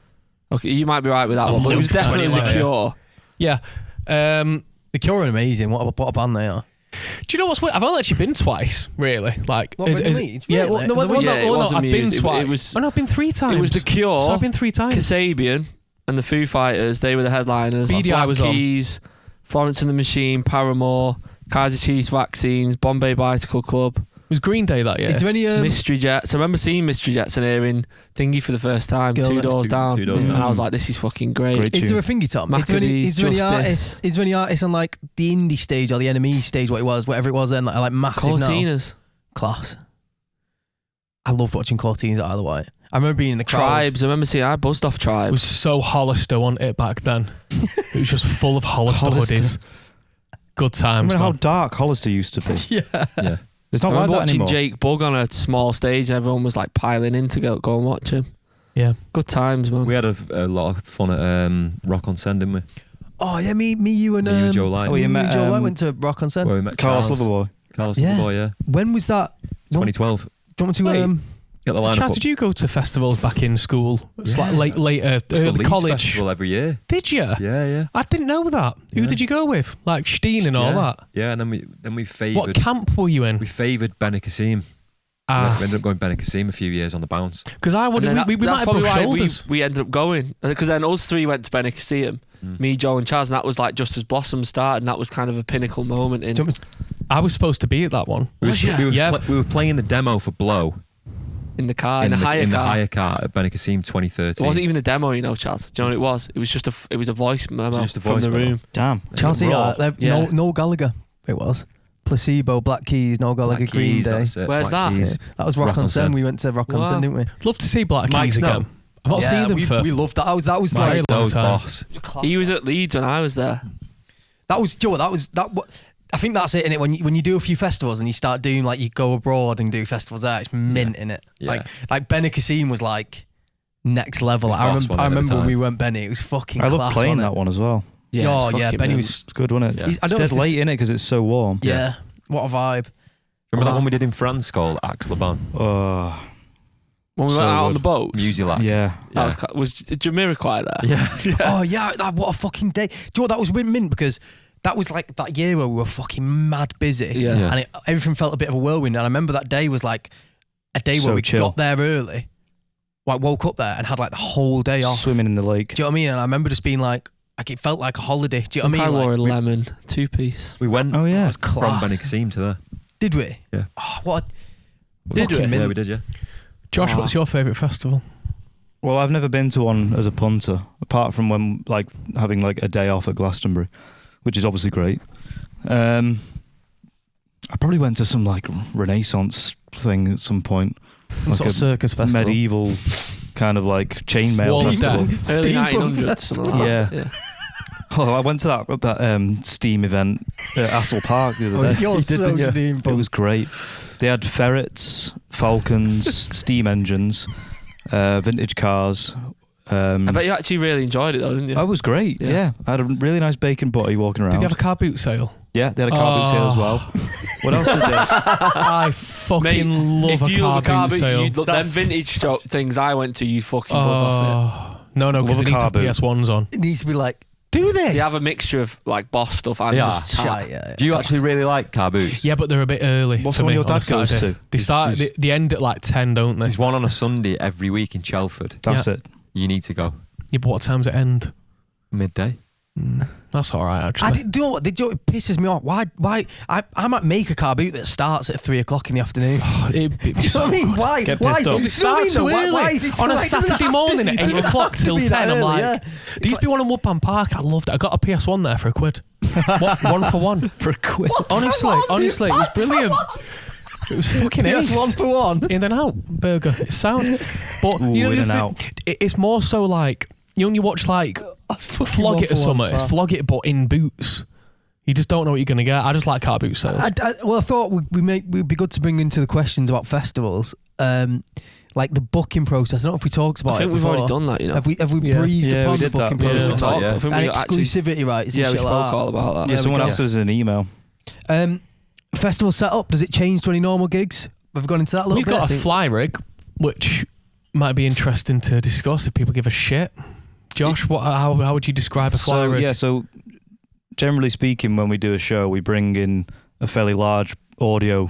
Okay, you might be right with that one, but it was definitely The 2011. Cure. Yeah. The Cure are amazing. What a band they are. Do you know what's weird? I've only actually been twice, really. Like, What, Leeds? yeah, Really? well, no, Yeah, it no, wasn't I've been Muse. twice. It was- Oh no, I've been 3 times. It was The Cure, So I've been 3 times. Kasabian, and the Foo Fighters. They were the headliners. BDI Black was on. Keys, Florence and the Machine, Paramore, Kaiser Chiefs, Vaccines, Bombay Bicycle Club, It was Green Day that year. Is there any Mystery Jets. I remember seeing Mystery Jets and hearing Thingy for the first time, Girl Two Next Doors Down. Two Doors And Down. I was like, this is fucking great. Great. Is there a thingy, Tom? Is there any Maccabees, artists? Is there any artists on like the indie stage or the NME stage? Whatever it was then, like massive now? Cortinas. Class. I loved watching Cortinas at Isle of Wight. I remember being in the crowd. Tribes. I remember seeing, I buzzed off It Tribes. was so Hollister, wasn't it, back then? It was just full of Hollister hoodies. Good I times, remember how man. dark Hollister used to be. Yeah. Yeah. It's I not like remember that watching anymore. Jake Bugg on a small stage and everyone was like piling in to go and watch him. Yeah. Good times, man. We had a lot of fun at Rock on Send, didn't we? Oh yeah, me, you and Me, you and Joe Light. me, you you met, and Joe Light um, went to Rock on Send. Where we met Carlos Loverboy. Carlos Yeah. Loverboy, yeah. When was that? 2012. Do you want me to? Wait. Get the lineup Chaz, up. did you go to festivals back in school? It's like Yeah. later, It's got Leeds college. Festival every year. Did you? Yeah. I didn't know that. Who Yeah. did you go with? Like Steen and all yeah. that. Yeah, and then we What favoured camp were you in? Benicassim. We ended up going Benicassim a few years on the bounce. Because I would. And then We might that's have probably brushed why shoulders. we ended up going. Because then us 3 went to Benicassim, me, Joe and Chaz, and that was like just as Blossom started, and that was kind of a pinnacle moment in... Do you want me I was supposed to be at that one. Was you? We were playing the demo for Blow In the car, in the hire car. at Benicassim 2013. It wasn't even the demo, you know, Chaz. Do you know what it was? It was just it was a voice memo Just a from voice the memo. room. Damn. Chelsea, Raw. Yeah. Noel Gallagher. It was Placebo, Black Keys, Noel Gallagher, Black Green Keys, Day. that's it, Where's Black that? Keys. Yeah. That was Rock on Sen. We went to Rock on Wow. Sen, didn't we? I'd love to see Black Mike Keys Snow. again. I've not seen them for. we loved that. That was Mike like Snow. Those time. boss. He was at Leeds when I was there. that was Joe. I think that's it, innit? When you do a few festivals and you start doing like you go abroad and do festivals there, it's mint in it. Yeah. Like Benicassim was like next level. It was I one at a remember when time. we went Benny. It was fucking. I class, love playing wasn't that it? one as well. Oh yeah, fucking Benny mint. was. It's good, wasn't it? Yeah. I It's don't know dead if this- late in it because it's so warm. Yeah. What a vibe. Remember that one we did in France called Axe Le Bon? Oh, When we So went out on good. the boats. Musilac. yeah. That was Jamiroquai there? Yeah. Oh yeah, what a fucking day. Do you know what, that was mint because that was like that year where we were fucking mad busy. Yeah. Yeah. And everything felt a bit of a whirlwind. And I remember that day was like a day So where we chill. got there early, like woke up there and had like the whole day off. Swimming in the lake. Do you know what I mean? And I remember just being like it felt like a holiday. Do you know what I I mean? wore a Like, lemon 2-piece. We went Oh, yeah. it was from class. Benicassim to there. Did we? Yeah. Oh, what? Did we? Yeah, we did, yeah. Josh, Wow. what's your favourite festival? Well, I've never been to one as a punter, apart from when like having like a day off at Glastonbury, which is obviously great. I probably went to some like Renaissance thing at some point, Some like sort of a circus festival. medieval kind of like chainmail Swallowed festival. down. Early Steampunk 1900s, something like Yeah. that. Yeah. Oh, I went to that Steam event at Assel Park the other day. You're so Yeah. steampunk. It was great. They had ferrets, falcons, steam engines, vintage cars. I bet you actually really enjoyed it though, didn't you? That was great. Yeah. Yeah. I had a really nice bacon butty walking around. Did they have a car boot sale? Yeah, they had a car boot sale as well. What else did they? I fucking love if you a love a car car boot boot, sale. you'd look, them vintage shop things I went to, you fucking buzz off No, because Love they a need to car have boot. PS1s on. It needs to be like Do it. they? They have a mixture of like boss stuff and Yeah. just tap. shite. Yeah. Do you actually really like car boots? Yeah, but they're a bit early. What's for the one me your on a dad goes Saturday. to? They start. Is- They end at like 10, don't they? There's one on a Sunday every week in Chelford. That's Yeah. it. You need to go. Yeah, but what time's it end? Midday. That's all right, actually. Do you know what? It pisses me off. Why? I might make a car boot that starts at 3 o'clock in the afternoon. Do you know what I mean? Why? Get Why? pissed off. Do you know what I mean, though? Why is it on a why does it Saturday have morning to- at it 8 doesn't o'clock have to till be that 10. I'm early, like, yeah. there used to be one in Woodbine Park. I loved it. I got a PS1 there for £1. One for one. For a quid. Honestly, it was brilliant. It was fucking Yes, ace. 1 for 1. In and out burger. It's sound. But Ooh, you know, in and there's out. it's more so like when you watch like That's fucking Flog 1 It or for 1, something. It's pal. Flog It but in boots. You just don't know what you're gonna get. I just like car boot sales. Well, I thought we'd be good to bring into the questions about festivals, like the booking process. I don't know if we talked about I think it we've before. already done that, you know. Have we Yeah. breezed Yeah, upon we the did that. booking Yeah, process? we talked. I think And we actually, exclusivity rights. yeah, and we shit spoke like all about that. Yeah, we someone go. asked us in an email. that. Festival setup, does it change to any normal gigs? Have we gone into that a little We've bit? got I a think? fly rig, which might be interesting to discuss if people give a shit. Josh, how would you describe a fly So rig? yeah, so generally speaking, when we do a show, we bring in a fairly large audio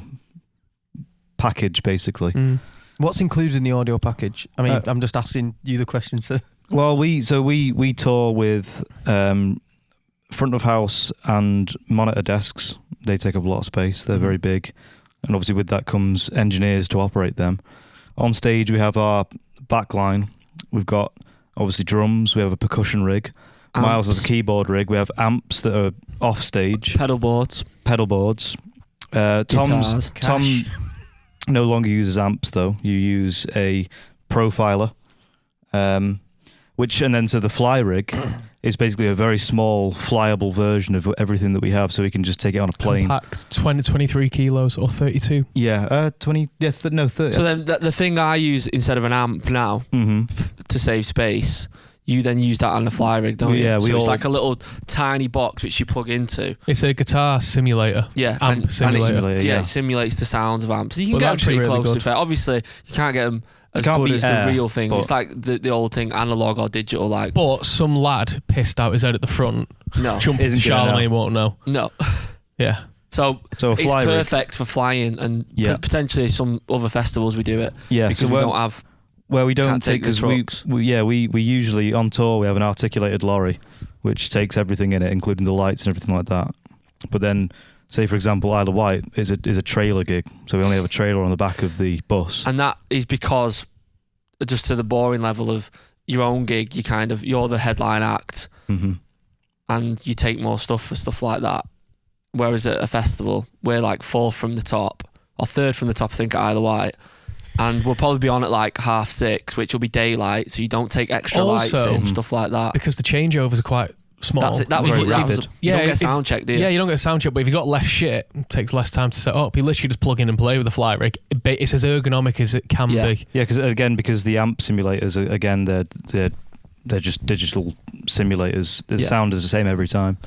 package, basically. Mm. What's included in the audio package? I mean, Uh, I'm just asking you the question, sir. Well, we tour with front of house and monitor desks. They take up a lot of space. They're very big, and obviously with that comes engineers to operate them. On stage, we have our backline. We've got obviously drums. We have a percussion rig. Miles has a keyboard rig. We have amps that are off stage, pedal boards, pedal boards. Tom guitars. no longer uses amps though. You use a profiler, which and then so the fly rig is basically a very small flyable version of everything that we have, so we can just take it on a plane. Compact, 23 kilos or 32. Yeah, 20. Yeah, 30. So then the thing I use instead of an amp now to save space, you then use that on the fly rig, don't you? Yeah, so we it's all- like a little tiny box which you plug into. It's a guitar simulator. Yeah, Amp simulator. it simulates the sounds of amps. So you can Well, get them actually pretty really close to good. fair. Obviously, you can't get them as can't good beat as the air, real thing. but- It's like the old thing, analog or digital. Like But some lad pissed out his head at the front, no, jumping to Isn't gonna know. Charlemagne won't know. no. Yeah. So So a it's fly rig. perfect for flying and Yeah. potentially some other festivals we do it Yeah, because so we where, don't have. where we don't can't take take the because trucks. we usually on tour we have an articulated lorry which takes everything in it, including the lights and everything like that. But then, say for example, Isle of Wight is a trailer gig, so we only have a trailer on the back of the bus. And that is because just to the boring level of your own gig, you're the headline act Mm-hmm. and you take more stuff for stuff like that. Whereas at a festival, we're like fourth from the top or third from the top, I think, at Isle of Wight. And we'll probably be on at like 6:30, which will be daylight, so you don't take extra lights Also- in, stuff like that. Because the changeovers are quite small. That's it. That was Very what that was. rapid. You Yeah, don't get if- sound check, do you? Yeah, you don't get a sound check, but if you've got less shit, it takes less time to set up. You literally just plug in and play with the fly rig. It's as ergonomic as it can Yeah. be. Yeah, because the amp simulators are, again they're just digital simulators. The Yeah. sound is the same every time.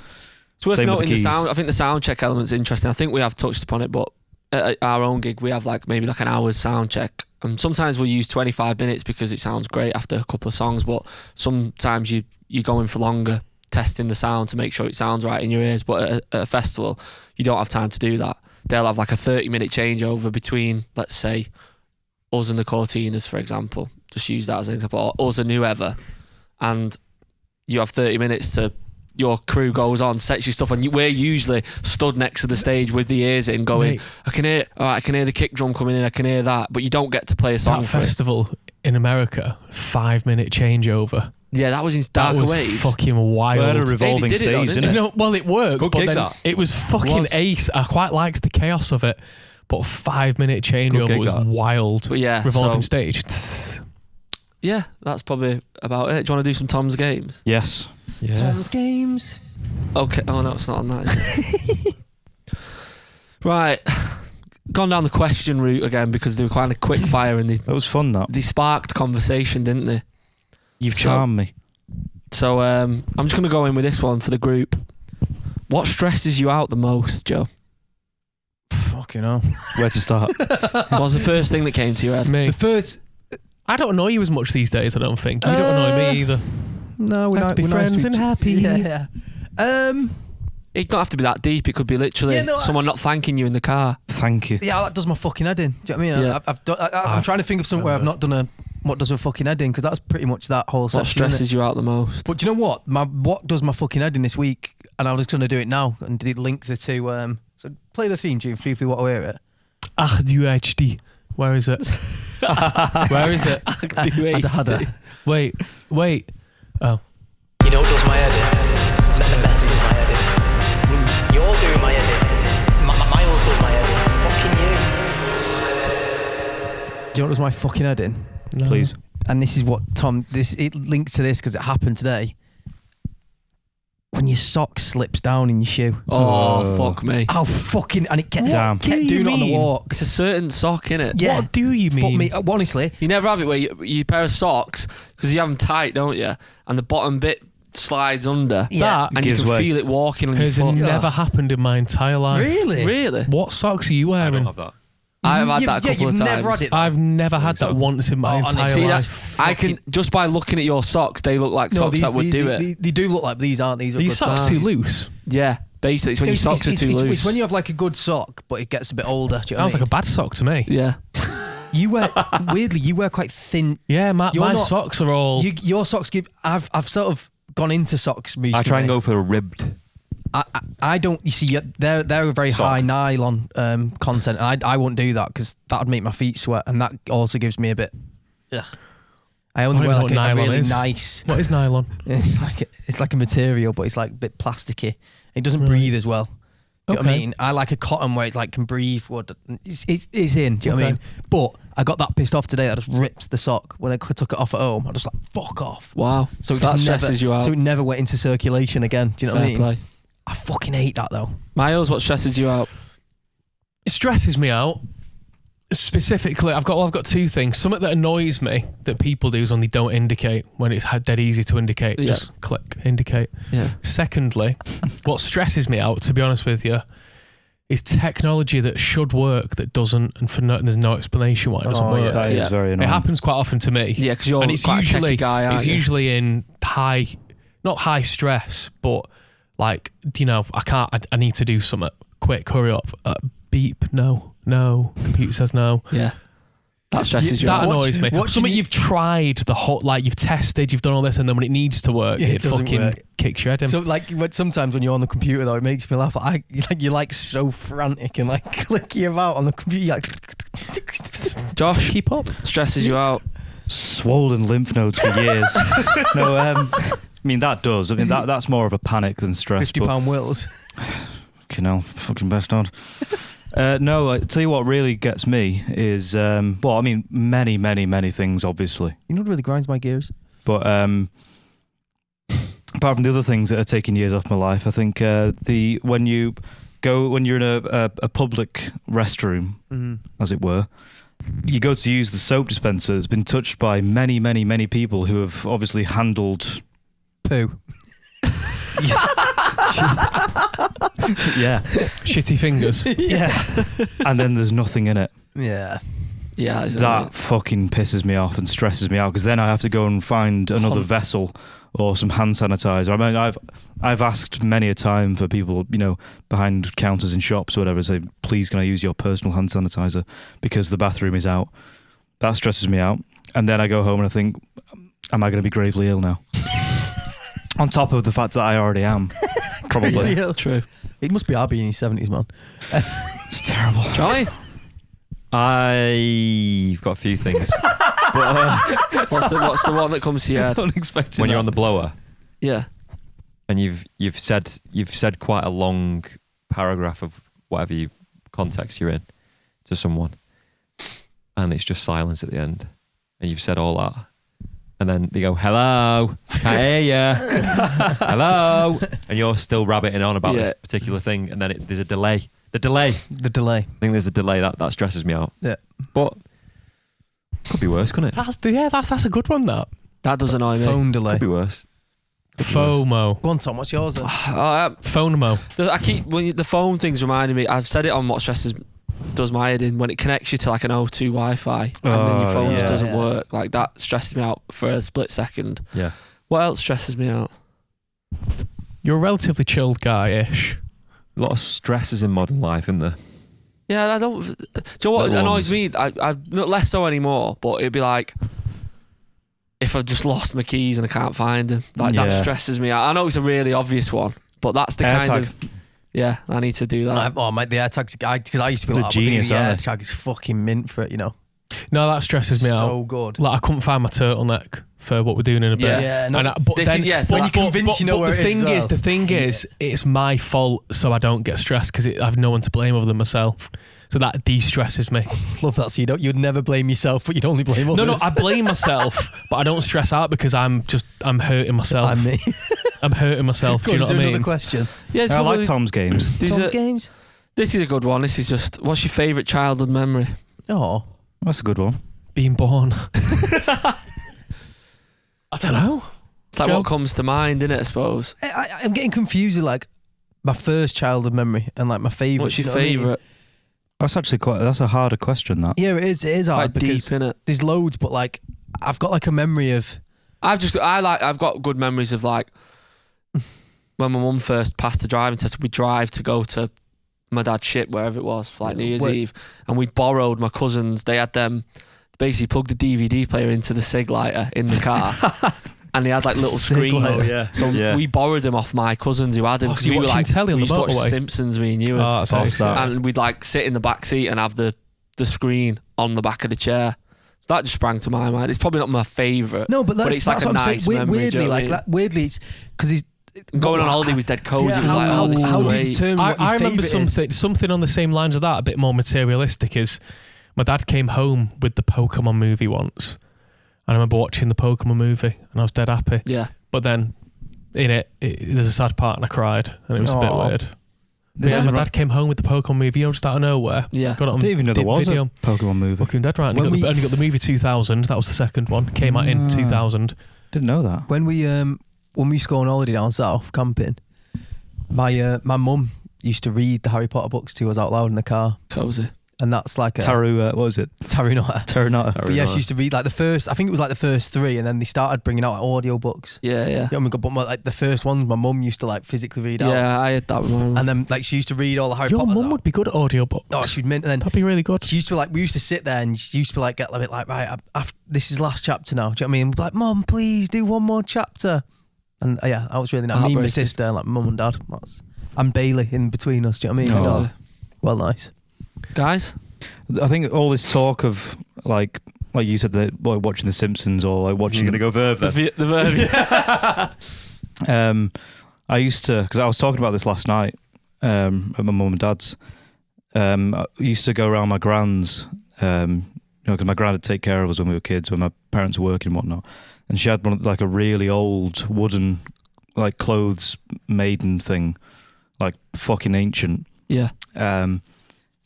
It's worth Same with the noting the keys. sound. I think the sound check element's interesting. I think we have touched upon it, but at our own gig, we have maybe an hour's sound check. And sometimes we'll use 25 minutes because it sounds great after a couple of songs, but sometimes you're going for longer testing the sound to make sure it sounds right in your ears. But at a festival, you don't have time to do that. They'll have like a 30-minute changeover between, let's say, us and the Cortinas, for example. Just use that as an example. Or us and whoever. And you have 30 minutes to... Your crew goes on, sets your stuff, and we're usually stood next to the stage with the ears in, going, Mate. I can hear the kick drum coming in, I can hear that, but you don't get to play a song That for it. festival in America, 5-minute changeover. Yeah, that was in That Darker was Waves. fucking We had a wild. revolving They did it though, stage, didn't didn't it? You know, well, it worked, Good but gig, then that. it was fucking Was. ace. I quite liked the chaos of it, but 5-minute changeover gig, was that. wild. But yeah, Revolving so, stage. yeah, that's probably about it. Do you want to do some Tom's Games? Yes. Yeah. Tom's Games. Okay. Oh no, it's not on that. Is it? Right. Gone down the question route again because they were kind of quick fire and That was fun, that. they sparked conversation, didn't they? You've So- charmed me. So I'm just going to go in with this one for the group. What stresses you out the most, Joe? Fucking hell. Where to start? What was the first thing that came to your head? Me. The first. I don't annoy you as much these days, I don't think. You don't annoy me either. No, we're Let's not. be we're friends nice to and each- happy. Yeah. It don't have to be that deep. It could be literally Yeah, no, someone not thanking you in the car. Thank you. Yeah, that does my fucking head in. Do you know what I mean? Yeah. I'm trying to think of something where I've not done a what does my fucking head in, because that's pretty much that whole What section, innit? stresses you out the most? But do you know what? What does my fucking head in this week? And I'm just going to do it now and link the two. So play the theme tune for people who want to hear it. Ach, du HD. Where is it? Where is it? Wait. Oh. You know what does my head in? Messi does my head in. You're doing my head in. Miles does my head in. Fucking you. Do you know what does my fucking head in? No. Please. And this is what Tom. It links to this because it happened today. When your sock slips down in your shoe. Oh, fuck me. How fucking and it kept, Damn. kept do you doing it on the mean? walk. It's a certain sock, innit? Yeah. What do you Fuck mean? me. Honestly, You never have it where you pair of socks because you have them tight, don't you? And the bottom bit slides under. Yeah. And you Gives can way. feel it walking on your Has foot. never happened in my entire life. really? Really? What socks are you I don't wearing? have that. I've had that a couple you've of times. never had it. Ah, I've never had that so. once in my Oh, entire honestly, life. I can just by looking at your socks, they look like socks that would do it. They do look like these, aren't these? Are your socks too loose? Yeah, basically, it's when your socks are too loose. It's when you have like a good sock, but it gets a bit older. Do you know Sounds what like a bad sock to me. Yeah, you wear weirdly. You wear quite thin. Yeah, my You're not- socks are all. Your socks give. I've sort of gone into socks recently. I try and go for a ribbed. I don't. You see, they're a very Sock. high nylon content, and I won't do that because that would make my feet sweat, and that also gives me a bit. Ugh. I only I don't wear know like what a nylon really is. nice. What is nylon? It's like a material, but it's like a bit plasticky. It doesn't Right. breathe as well. Do you know what I Okay. mean? I like a cotton where it's like can breathe. It's in. Do you know what I Okay. mean? But I got that pissed off today. That I just ripped the sock when I took it off at home. I just like fuck off. wow. So, it that just stresses never, you out. So it never went into circulation again. Do you know what I Fair mean? play. I fucking hate that though. Miles, what stresses you out? It stresses me out. Specifically, I've got two things. Something that annoys me that people do is when they don't indicate, when it's dead easy to indicate. Yeah. Just click, indicate. Yeah. Secondly, what stresses me out, to be honest with you, is technology that should work that doesn't, and there's no explanation why it doesn't work. That is Yeah. very It annoying. happens quite often to me. Yeah, because you're and it's quite usually a techie guy, aren't it's you? usually in not high stress, but like, you know, I need to do something quick, hurry up, beep, no, computer says no. Yeah. That stresses you That out. annoys me. what do Something you- you've tried you've tested, you've done all this, and then when it needs to work, Yeah, it it doesn't fucking work. kicks your head in. So like sometimes when you're on the computer though, it makes me laugh. You're like so frantic and like clicky about on the computer. You're like, Josh, Keep up. stresses you out. Swollen lymph nodes for years. No, I mean that does. I mean that's more of a panic than stress. £50 wills. Fucking hell, fucking best on. No, I tell you what really gets me is well, I mean many things obviously, You know what really grinds my gears? but apart from the other things that are taking years off my life, I think when you're in a public restroom, as it were, you go to use the soap dispenser that's been touched by many people who have obviously handled Poo. yeah Shitty fingers. and then there's nothing in it. Yeah. Yeah, that fucking pisses me off and stresses me out because then I have to go and find another vessel or some hand sanitizer. I mean, I've asked many a time for people, behind counters in shops or whatever, say, please can I use your personal hand sanitizer because the bathroom is out. That stresses me out. And then I go home and I think, am I going to be gravely ill now? On top of the fact that I already am. Probably. True. It must be RB in his 70s, man. It's terrible. Charlie? I've got a few things. But, What's the one that comes to your head? Unexpected. when you're on the blower Yeah. and you've said quite a long paragraph of whatever context you're in to someone, and it's just silence at the end, and you've said all that, and then they go, "Hello, can't hear you." "Hello," and you're still rabbiting on about this particular thing, and then there's a delay. The delay. I think there's a delay that stresses me out. Yeah. But could be worse, couldn't it? That's a good one. That That does annoy me. Phone delay. Could be worse. FOMO. Go on, Tom, what's yours then? FOMO. I keep the phone thing's reminding me. I've said it on what stresses does my head in when it connects you to like an O2 Wi-Fi and then your phone just doesn't work. Like that stresses me out for a split second. Yeah. What else stresses me out? You're a relatively chilled guy-ish. A lot of stresses in modern life, isn't there? Yeah, I don't. Do you know what Little annoys ones. me? I not less so anymore. But it'd be like if I've just lost my keys and I can't find them. Like that stresses me out. I know it's a really obvious one, but that's the kind of. Yeah, I need to do that. Mate, the AirTag's guy, because I used to be The like, genius, the aren't AirTag is fucking mint for it, No, that stresses me out. So good. Like I couldn't find my turtleneck for what we're doing in a bit. Yeah, no, But this then, is- yeah, so when you're convinced you know where the it is thing as is, well. the thing is, it's my fault, so I don't get stressed because I have no one to blame other than myself. So that de-stresses me. love that. So you'd never blame yourself, but you'd only blame others. No, I blame myself, but I don't stress out because I'm hurting myself. I'm me. I'm hurting myself. Do you know what I mean? Another question. Yeah, it's I good like with- Tom's games. Tom's games? This is a good one. This is just what's your favourite childhood memory? Oh. That's a good one. Being born. I don't know. It's like Joe? what comes to mind, innit, I suppose. I'm getting confused with like my first childhood memory and like my favourite. What's your you know what I mean? favourite? That's actually that's a harder question, that. Yeah, it is. It is hard Quite deep, because innit? there's loads, but like I've got like a memory of. I've got good memories of like when my mum first passed the driving test. We'd drive to go to my dad's ship, wherever it was, for like New Year's Eve, and we borrowed my cousins. They had them basically plugged the DVD player into the cig lighter in the car. And they had like little Cig screens. lighter. So we borrowed them off my cousins who had them. Oh, Because so you we were watching like, telly on we the used to watch motorway? The Simpsons, me and you. Oh, that's Boss nice. that. And we'd like sit in the back seat and have the screen on the back of the chair. So that just sprang to my mind. It's probably not my favourite. No, but it's like that's a what I'm nice saying. memory. Weirdly, do you know what I like mean? weirdly, it's because he's Going on holiday was dead cozy. Yeah, It was like, oh, this is how do you great. determine what your I remember favourite is? something on the same lines of that, a bit more materialistic, is my dad came home with the Pokemon movie once. And I remember watching the Pokemon movie and I was dead happy. Yeah. But then in it there's a sad part and I cried and it was a bit Aw. weird. But yeah, my dad came home with the Pokemon movie, just out of nowhere. Yeah. Got it I on didn't even know there was video. a Pokemon movie. Fucking dead right. And When only we- got the movie 2000. That was the second one. Came out in 2000. Didn't know that. When we used to go on holiday down south camping, my mum used to read the Harry Potter books to us out loud in the car, Cozy. and that's like a What was it? Tarunotta. Terranata. But yeah, she used to read like the first. I think it was like the first three, and then they started bringing out like, audio books. Yeah, yeah. Yeah, but like the first ones, my mum used to like physically read out, Yeah, I had that with my mum. and then like she used to read all the Harry Your Potters mum out. would be good at audiobooks. Oh, she'd mint, and then That'd be really good. she used to like we used to sit there and she used to like get a bit like right, this is last chapter now. Do you know what I mean? We'd be like, Mum, please do one more chapter. And yeah, I was really nice. Me and my Heartbreaking. sister, like mum and dad. And Bailey in between us. Do you know what I mean? Oh. Dad. Well, nice. Guys? I think all this talk of like you said, that like watching The Simpsons or like watching. You're going to go verve then? The verb. I used to, because I was talking about this last night at my mum and dad's. I used to go around my grand's, because my gran would take care of us when we were kids, when my parents were working and whatnot. And she had like a really old wooden, like clothes maiden thing, like fucking ancient. Yeah. And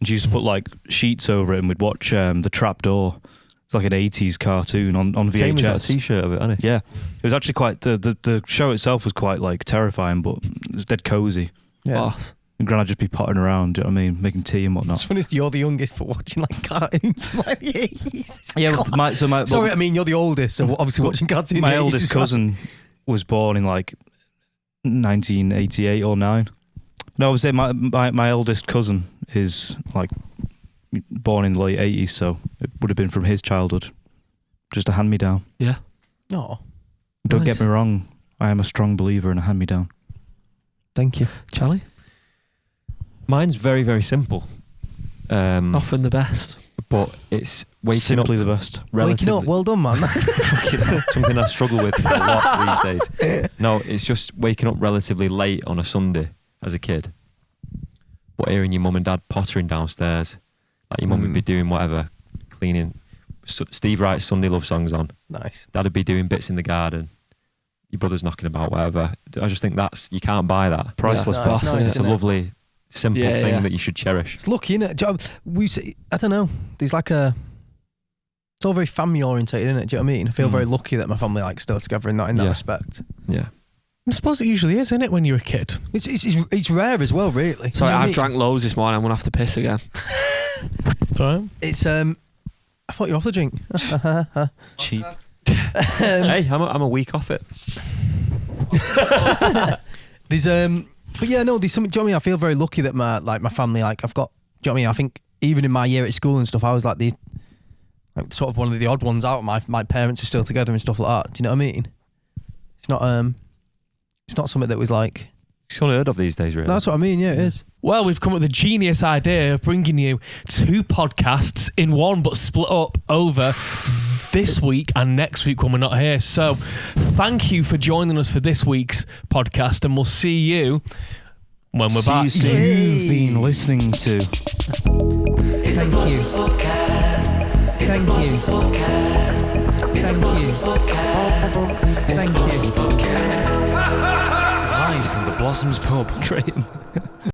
she used to put like sheets over it, and we'd watch The Trapdoor. It's like an 80s cartoon on Jamie's got a VHS. t-shirt of it, hasn't he? Yeah, it was actually quite the show itself was quite like terrifying, but it was dead cozy. Yeah. Boss. and Gran would just be pottering around, do you know what I mean, making tea and It's whatnot. funny you're the youngest for watching like cartoons from like the 80s. Yeah, well, Sorry, I mean you're the oldest, so obviously watching cartoons. my in the 80s eldest as well. cousin was born in like 1988 or 9. No, I would say my eldest cousin is like born in the late 80s, so it would have been from his childhood. Just a hand-me-down. Yeah. No, Don't Nice. get me wrong, I am a strong believer in a hand-me-down. thank you. Charlie? Mine's very, very simple. Often the best. But it's waking Simply up the best. relatively. Waking up, well done, man. Something I struggle with a lot these days. No, it's just waking up relatively late on a Sunday as a kid, but hearing your mum and dad pottering downstairs, like your mum would be doing whatever, cleaning. Steve writes Sunday love songs on. Nice. Dad would be doing bits in the garden. Your brother's knocking about, whatever. I just think you can't buy that. Priceless. Yeah, Nice, boss, nice, innit? It's a isn't it? lovely, simple Yeah, thing yeah. that you should cherish. It's lucky, innit? We say, I don't know. There's like it's all very family orientated, isn't it? Do you know what I mean? I feel very lucky that my family like still together in that Yeah. respect. Yeah. I suppose it usually is, isn't it, when you're a kid? It's rare as well, really. Do Sorry, you know what I I've mean? drank loads this morning. I'm gonna have to piss again. Sorry? It's I thought you were off the drink. Cheap. Hey, I'm a week off it. There's but yeah, no, there's something. Do you know what I mean? I feel very lucky that my family, like I've got. Do you know what I mean? I think even in my year at school and stuff, I was like sort of one of the odd ones out. My parents are still together and stuff like that. Do you know what I mean? It's not something that was like. It's unheard of these days, really. That's what I mean. Yeah, it is. Well, we've come up with the genius idea of bringing you 2 podcasts in one, but split up over this week and next week when we're not here. So thank you for joining us for this week's podcast, and we'll see you when we're back. See you soon. You've been listening to It's a Blossoms podcast. It's a Blossoms podcast. It's a Blossoms podcast. It's a Blossoms podcast. Live from the Blossoms Pub. Great.